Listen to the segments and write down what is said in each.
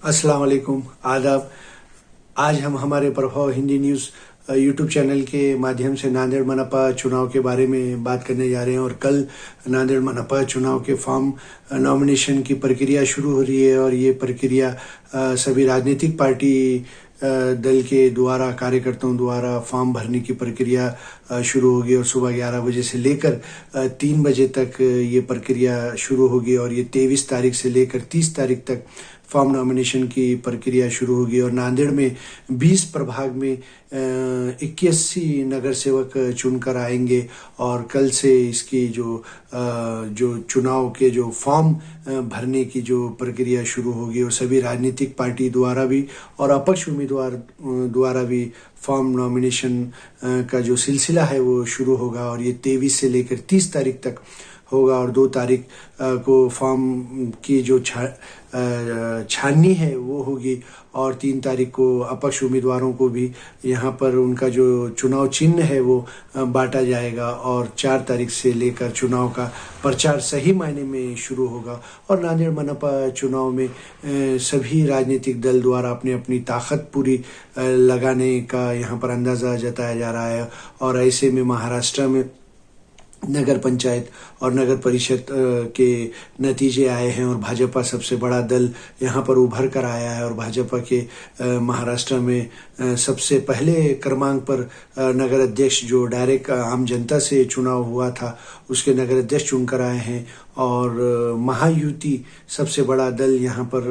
अस्सलाम वालेकुम, आदाब। आज हम हमारे प्रभाव हिंदी न्यूज़ यूट्यूब चैनल के माध्यम से नांदेड़ मनपा चुनाव के बारे में बात करने जा रहे हैं। और कल नांदेड़ मनपा चुनाव के फॉर्म नॉमिनेशन की प्रक्रिया शुरू हो रही है और ये प्रक्रिया सभी राजनीतिक पार्टी दल के द्वारा, कार्यकर्ताओं द्वारा फॉर्म भरने की प्रक्रिया शुरू होगी और सुबह 11 बजे से लेकर 3 बजे तक ये प्रक्रिया शुरू होगी और ये 23 तारीख से लेकर 30 तारीख तक फॉर्म नॉमिनेशन की प्रक्रिया शुरू होगी। और नांदेड़ में 20 प्रभाग में 81 नगर सेवक चुनकर आएंगे और कल से इसकी जो चुनाव के जो फॉर्म भरने की जो प्रक्रिया शुरू होगी और सभी राजनीतिक पार्टी द्वारा भी और अपक्ष उम्मीदवार द्वारा भी फॉर्म नॉमिनेशन का जो सिलसिला है वो शुरू होगा और ये 23 से लेकर 30 तारीख तक होगा। और 2 तारीख को फॉर्म की जो छाननी है वो होगी और 3 तारीख को अपक्ष उम्मीदवारों को भी यहाँ पर उनका जो चुनाव चिन्ह है वो बांटा जाएगा और 4 तारीख से लेकर चुनाव का प्रचार सही मायने में शुरू होगा। और नांदेड़ मनपा चुनाव में सभी राजनीतिक दल द्वारा अपनी अपनी ताकत पूरी लगाने का यहाँ पर अंदाज़ा जताया जा रहा है। और ऐसे में महाराष्ट्र में नगर पंचायत और नगर परिषद के नतीजे आए हैं और भाजपा सबसे बड़ा दल यहाँ पर उभर कर आया है और भाजपा के महाराष्ट्र में सबसे पहले क्रमांक पर नगर अध्यक्ष जो डायरेक्ट आम जनता से चुनाव हुआ था उसके नगर अध्यक्ष चुनकर आए हैं। और महायुति सबसे बड़ा दल यहाँ पर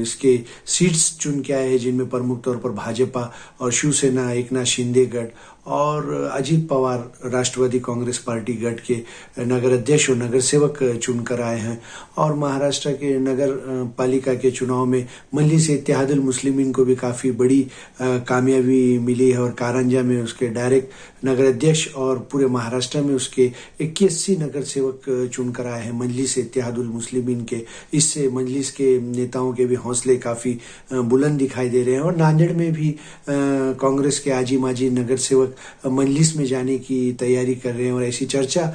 इसके सीट्स चुन के आए हैं जिनमें प्रमुख तौर पर भाजपा और शिवसेना एकनाथ शिंदे गढ़ और अजीत पवार राष्ट्रवादी कांग्रेस पार्टी गढ़ के नगर अध्यक्ष और नगर सेवक चुनकर आए हैं। और महाराष्ट्र के नगर पालिका के चुनाव में मजलिस इत्तेहादुल मुस्लिमीन को भी काफ़ी बड़ी कामयाबी मिली है और कारंजा में उसके डायरेक्ट नगर अध्यक्ष और पूरे महाराष्ट्र में उसके 81 नगर सेवक चुनकर आए हैं मजलिस इत्तेहादुल मुस्लिमीन के। इससे मजलिस के नेताओं के भी हौसले काफ़ी बुलंद दिखाई दे रहे हैं। और नांदेड़ में भी कांग्रेस के आजी माजी नगर सेवक मजलिस में जाने की तैयारी कर रहे हैं और ऐसी चर्चा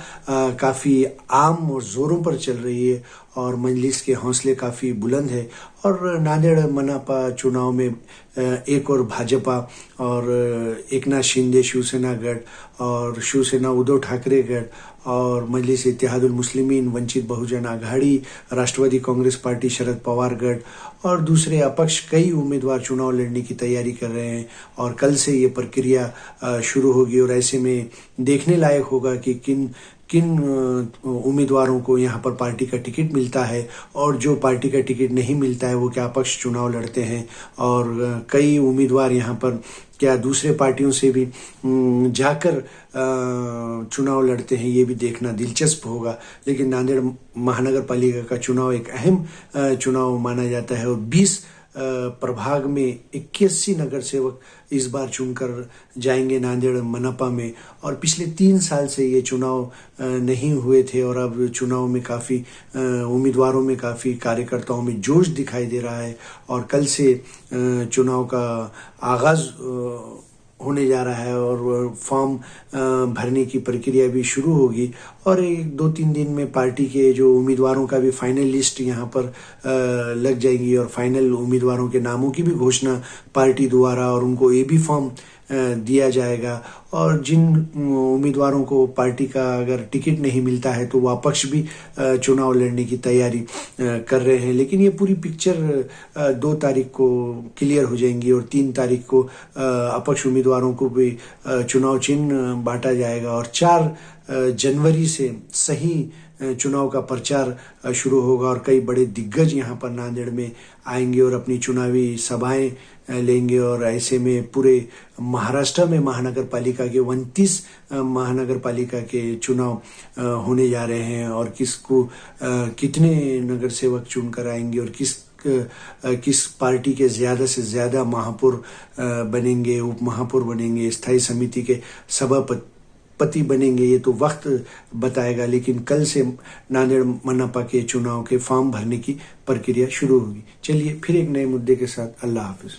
काफ़ी आम और जोरों पर चल रही है और मजलिस के हौसले काफ़ी बुलंद है। और नांदेड़ मनपा चुनाव में एक और भाजपा और एकनाथ शिंदे शिवसेना गढ़ और शिवसेना उद्धव ठाकरे गढ़ और मजलिस इत्तेहादुल मुस्लिमीन वंचित बहुजन आघाड़ी राष्ट्रवादी कांग्रेस पार्टी शरद पवार गढ़ और दूसरे अपक्ष कई उम्मीदवार चुनाव लड़ने की तैयारी कर रहे हैं और कल से ये प्रक्रिया शुरू होगी। और ऐसे में देखने लायक होगा कि किन उम्मीदवारों को यहाँ पर पार्टी का टिकट मिलता है और जो पार्टी का टिकट नहीं मिलता है वो क्या अपक्ष चुनाव लड़ते हैं। और कई उम्मीदवार यहाँ पर क्या दूसरे पार्टियों से भी जाकर चुनाव लड़ते हैं, ये भी देखना दिलचस्प होगा। लेकिन नांदेड़ महानगर पालिका का चुनाव एक अहम चुनाव माना जाता है और 20 प्रभाग में 81 नगर सेवक इस बार चुनकर जाएंगे नांदेड़ मनपा में। और पिछले 3 साल से ये चुनाव नहीं हुए थे और अब चुनाव में काफ़ी उम्मीदवारों में काफ़ी कार्यकर्ताओं में जोश दिखाई दे रहा है और कल से चुनाव का आगाज़ होने जा रहा है और फॉर्म भरने की प्रक्रिया भी शुरू होगी। और 1-2-3 दिन में पार्टी के जो उम्मीदवारों का भी फाइनल लिस्ट यहाँ पर लग जाएगी और फाइनल उम्मीदवारों के नामों की भी घोषणा पार्टी द्वारा और उनको ये भी फॉर्म दिया जाएगा। और जिन उम्मीदवारों को पार्टी का अगर टिकट नहीं मिलता है तो वो अपक्ष भी चुनाव लड़ने की तैयारी कर रहे हैं। लेकिन ये पूरी पिक्चर 2 तारीख को क्लियर हो जाएंगी और 3 तारीख को अपक्ष उम्मीदवारों को भी चुनाव चिन्ह बांटा जाएगा और 4 जनवरी से सही चुनाव का प्रचार शुरू होगा और कई बड़े दिग्गज यहाँ पर नांदेड़ में आएंगे और अपनी चुनावी सभाएं लेंगे। और ऐसे में पूरे महाराष्ट्र में महानगर पालिका के 29 महानगर पालिका के चुनाव होने जा रहे हैं और किसको कितने नगर सेवक चुनकर आएंगे और किस पार्टी के ज़्यादा से ज़्यादा महापौर बनेंगे, उप महापौर बनेंगे, स्थायी समिति के सभापति बनेंगे, ये तो वक्त बताएगा। लेकिन कल से नांदेड़ मनपा के चुनाव के फॉर्म भरने की प्रक्रिया शुरू होगी। चलिए फिर एक नए मुद्दे के साथ, अल्लाह हाफिज।